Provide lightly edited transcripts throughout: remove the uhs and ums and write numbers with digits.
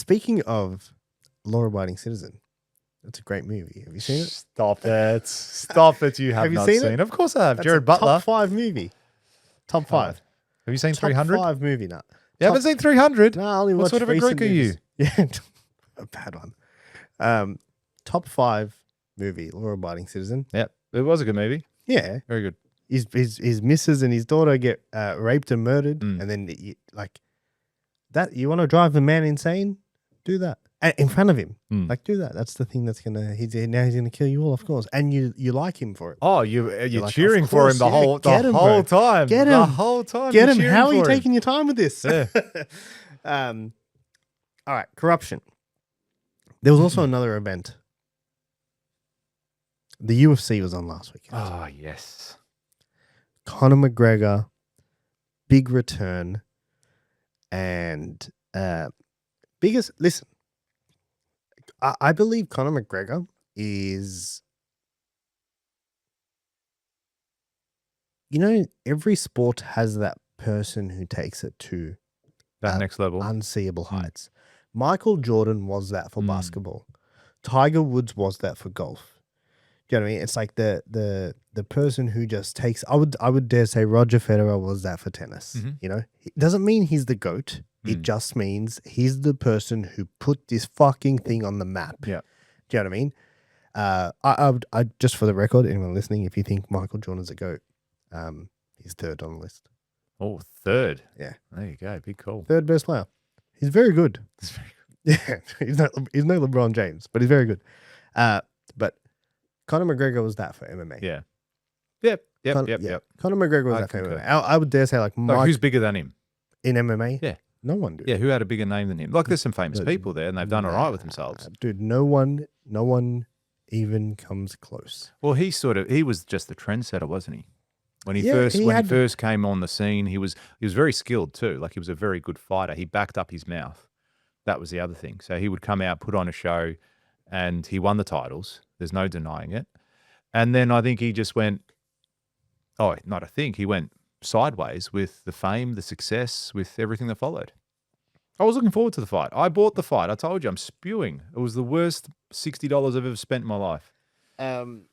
Speaking of law-abiding citizen, that's a great movie. Have you seen it? Stop it. Stop it. You have you not seen seen. it? Of course I have. That's Jared a Butler. top 5 movie. Top 5. Have you seen Top 300? 5 movie, no. You haven't seen 300? No, I only What watched sort of a recent Greek are you? movies. Yeah, a bad one. Top 5 movie, law-abiding citizen. Yep. It was a good movie. Yeah. Very good. His missus and his daughter get raped and murdered, and then that. You want to drive the man insane? Do that in front of him. Like, do that. That's the thing that's gonna. He's gonna kill you all, of course, and you like him for it. Oh, you're like, cheering of for him course, the yeah, whole get him, bro. time. Get The him. whole time. Get you're him. cheering How are you for him. taking your time with this? Yeah. All right. Corruption. There was also another event. The UFC was on last weekend. Oh, yes. Conor McGregor, big return, and biggest. Listen, I believe Conor McGregor is. Every sport has that person who takes it to That next level. unseeable heights. Michael Jordan was that for basketball. Tiger Woods was that for golf. Do you know what I mean? It's like the person who just takes. I would dare say Roger Federer was that for tennis. It doesn't mean he's the GOAT. It just means he's the person who put this fucking thing on the map. Yeah. Do you know what I mean? I just for the record, anyone listening, if you think Michael Jordan's a GOAT, he's third on the list. Oh, third. Yeah. There you go. Big call. Third best player. He's very good. That's very good. Yeah, he's no LeBron James, but he's very good. But Conor McGregor was that for MMA. Yeah. Yep. Conor McGregor was I that for concur. MMA. I would dare say like Who's bigger than him? in MMA. Yeah. No one, dude. Yeah, who had a bigger name than him? Like, there's some famous people there, and they've done all right with themselves. Dude, no one even comes close. Well, he was just the trendsetter, wasn't he? When he Yeah, first came on the scene, he was very skilled too. Like, he was a very good fighter. He backed up his mouth. That was the other thing. So he would come out, put on a show, and he won the titles. There's no denying it. And then I think he just went, he went sideways with the fame, the success, with everything that followed. I was looking forward to the fight. I bought the fight. I told you, I'm spewing. It was the worst $60 I've ever spent in my life.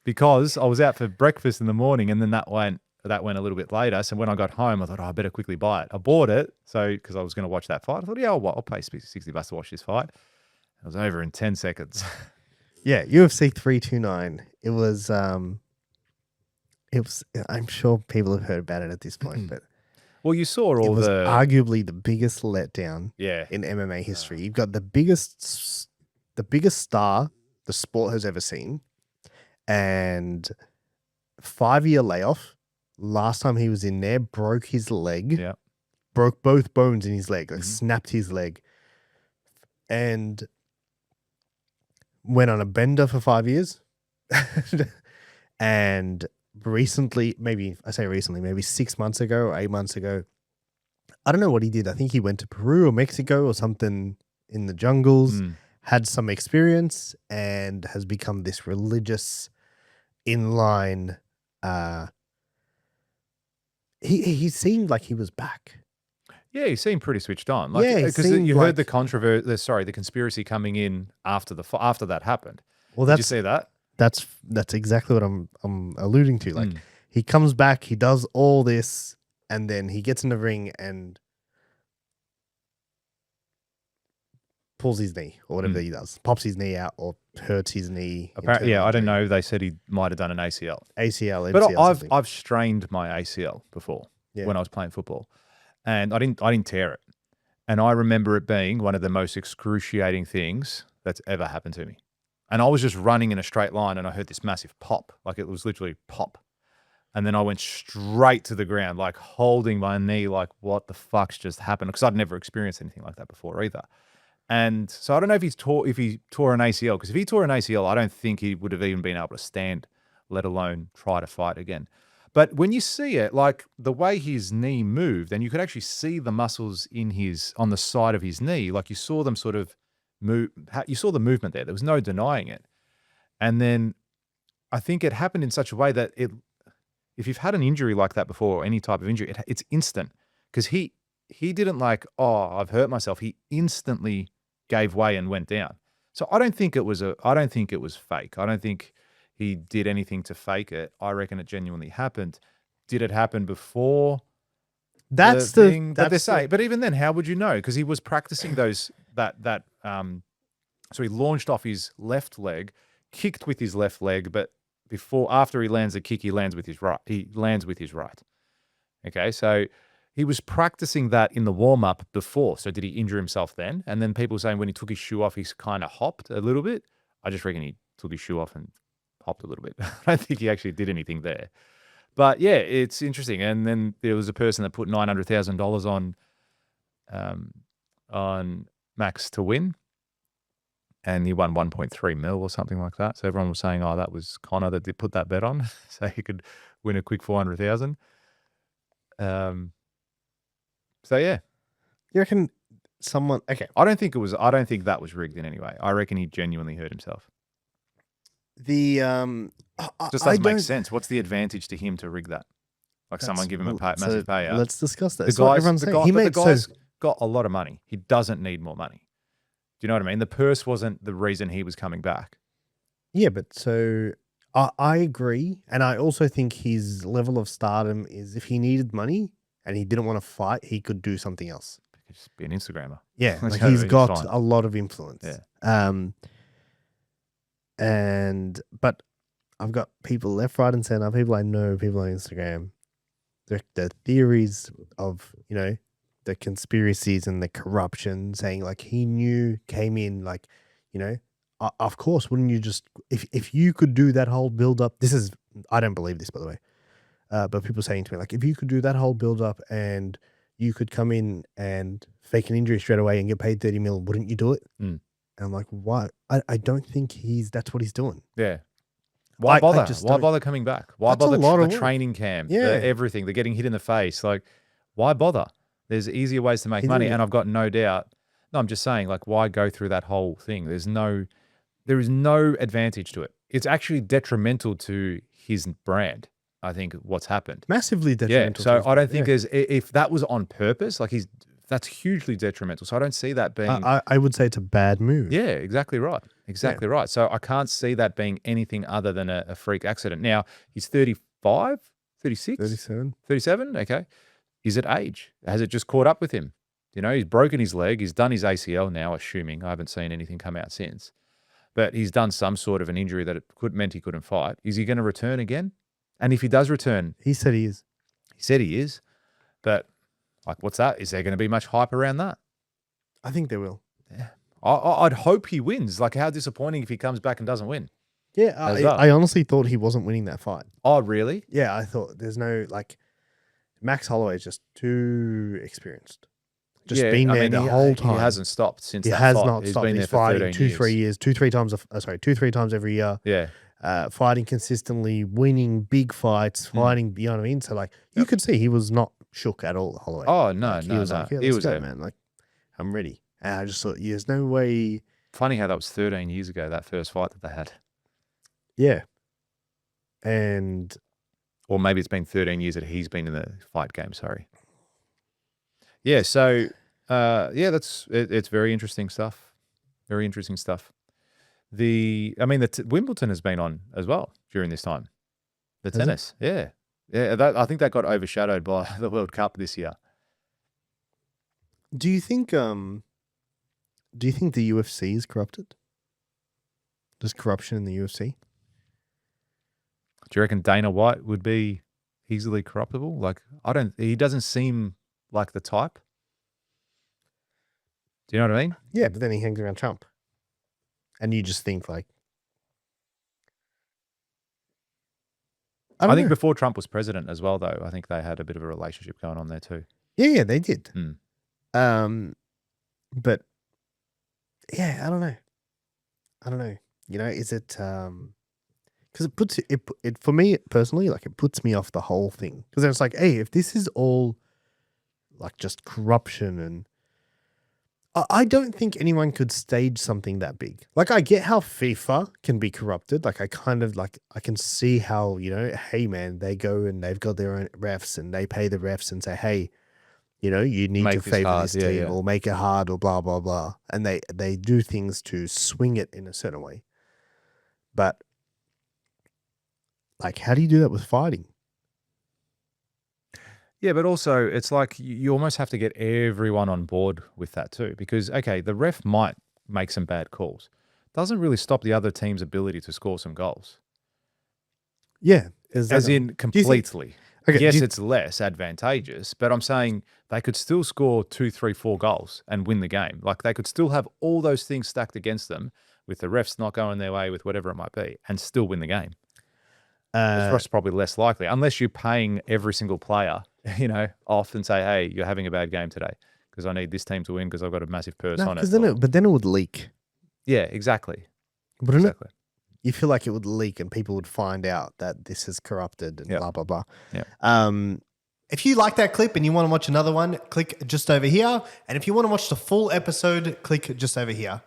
Because I was out for breakfast in the morning, and then that went a little bit later. So when I got home, I thought, I better quickly buy it. I bought it because I was going to watch that fight. I thought, yeah, I'll pay $60 to watch this fight. It was over in 10 seconds. Yeah, UFC 329. It was. I'm sure people have heard about it at this point, but Well, you saw it all was the arguably the biggest letdown yeah. in MMA history. You've got the biggest star the sport has ever seen, and 5-year layoff. Last time he was in there, broke his leg. Yeah. Broke both bones in his leg, like snapped his leg, and went on a bender for 5 years. And recently, maybe 6 months ago or 8 months ago, I don't know what he did. I think he went to Peru or Mexico or something in the jungles, had some experience, and has become this religious inline. He seemed like he was back. Yeah, he seemed pretty switched on. Like, Yeah, he because seemed you heard like- the conspiracy coming in after that happened. Well, Did you see that? That's exactly what I'm alluding to. Like, he comes back, he does all this, and then he gets in the ring and pulls his knee or whatever he does, pops his knee out or hurts his knee. Apparently, yeah, I don't know. They said he might have done an ACL. ACL, MCL, But something. I've strained my ACL before when I was playing football, and I didn't tear it. And I remember it being one of the most excruciating things that's ever happened to me. And I was just running in a straight line, and I heard this massive pop, like it was literally pop. And then I went straight to the ground, like holding my knee, like what the fuck's just happened? Because I'd never experienced anything like that before either. And so I don't know if he tore an ACL, because if he tore an ACL, I don't think he would have even been able to stand, let alone try to fight again. But when you see it, like the way his knee moved, and you could actually see the muscles on the side of his knee, like you saw them sort of move. You saw the movement there. There was no denying it. And then I think it happened in such a way that if you've had an injury like that before, or any type of injury, it's instant, because he didn't like, oh, I've hurt myself. He instantly gave way and went down. So I don't think it was fake. I don't think he did anything to fake it. I reckon it genuinely happened. Did it happen before? That's the the thing that they say. But even then, how would you know? Because he was practicing so he launched off his left leg, kicked with his left leg, but after he lands the kick, he lands with his right. Okay, so he was practicing that in the warm-up before. So did he injure himself then? And then people saying when he took his shoe off, he's kind of hopped a little bit. I just reckon he took his shoe off and hopped a little bit. I don't think he actually did anything there. But yeah, it's interesting. And then there was a person that put $900,000 on Max to win, and he won 1.3 mil or something like that. So everyone was saying, "Oh, that was Conor that did put that bet on, so he could win a quick 400,000." So yeah, you reckon someone? Okay, I don't think that was rigged in any way. I reckon he genuinely hurt himself. The just doesn't make sense. What's the advantage to him to rig that? Like someone give him a massive payout. Let's discuss that. The guy's got a lot of money. He doesn't need more money. Do you know what I mean? The purse wasn't the reason he was coming back. Yeah, but so I agree, and I also think his level of stardom is if he needed money and he didn't want to fight, he could do something else. He could just be an Instagrammer. Yeah, like he's got a lot of influence. Yeah. But I've got people left, right, and center. People I know, people on Instagram. The theories of the conspiracies and the corruption, saying like he came in like of course, wouldn't you just if you could do that whole build up? I don't believe this, by the way, but people saying to me like if you could do that whole build up and you could come in and fake an injury straight away and get paid 30 mil, wouldn't you do it? And I'm like, why? I don't think that's what he's doing. Yeah. Why bother? Why bother coming back? Why bother the training camp? Yeah. Everything. They're getting hit in the face. Like, why bother? There's easier ways to make money. And I've got no doubt. No, I'm just saying, like, why go through that whole thing? There is no advantage to it. It's actually detrimental to his brand, I think, what's happened. Massively detrimental. Yeah. So I don't think if that was on purpose, like that's hugely detrimental. So I don't see that being. I would say it's a bad move. Yeah, exactly right. Exactly right. So I can't see that being anything other than a freak accident. Now, he's 35, 36? 37. 37? Okay. Is it age? Has it just caught up with him? He's broken his leg. He's done his ACL now, assuming. I haven't seen anything come out since. But he's done some sort of an injury that meant he couldn't fight. Is he going to return again? And if he does return. He said he is. He said he is. But like, what's that? Is there going to be much hype around that? I think there will. Yeah. I'd hope he wins. Like, how disappointing if he comes back and doesn't win. Yeah, I honestly thought he wasn't winning that fight. Oh, really? Yeah, I thought there's no, like, Max Holloway is just too experienced. Just been there the whole time. He hasn't stopped since that fight. He has not stopped. He's fighting 2-3 years. 2-3 times every year. Yeah. Fighting consistently, winning big fights, fighting, you know what I mean? So, like, you could see he was not shook at all, Holloway. Oh, no, he was like, yeah, he was go, there, man. Like, I'm ready. And I just thought, there's no way. Funny how that was 13 years ago, that first fight that they had. Yeah. And. Or maybe it's been 13 years that he's been in the fight game, sorry. Yeah, so, it's very interesting stuff. Very interesting stuff. Wimbledon has been on as well during this time. The tennis, yeah. Yeah, I think that got overshadowed by the World Cup this year. Do you think the UFC is corrupted? There's corruption in the UFC? Do you reckon Dana White would be easily corruptible? Like, he doesn't seem like the type. Do you know what I mean? Yeah, but then he hangs around Trump. And you just think like, I think before Trump was president as well, though, I think they had a bit of a relationship going on there too. Yeah, they did. But yeah, I don't know. Is it because it puts it for me personally, like it puts me off the whole thing, because it's like, hey, if this is all like just corruption, and I don't think anyone could stage something that big. Like, I get how FIFA can be corrupted. Like, I can see how, hey man, they go and they've got their own refs and they pay the refs and say, hey, You know, you need Make to this favor hard. this Yeah, team yeah. or make it hard or blah, blah, blah. And they do things to swing it in a certain way. But, like, how do you do that with fighting? Yeah, but also it's like you almost have to get everyone on board with that too. Because, okay, the ref might make some bad calls. Doesn't really stop the other team's ability to score some goals. Yeah. As in completely. Okay, yes, it's less advantageous, but I'm saying they could still score 2, 3, 4 goals and win the game. Like they could still have all those things stacked against them with the refs not going their way with whatever it might be and still win the game. It's probably less likely unless you're paying every single player, you know, off and say, hey, you're having a bad game today because I need this team to win because I've got a massive purse on it. But then it would leak. Yeah, exactly. Wouldn't Exactly. You feel like it would leak and people would find out that this is corrupted and blah, blah, blah. Yeah. If you like that clip and you want to watch another one, click just over here. And if you want to watch the full episode, click just over here.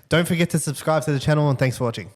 Don't forget to subscribe to the channel and thanks for watching.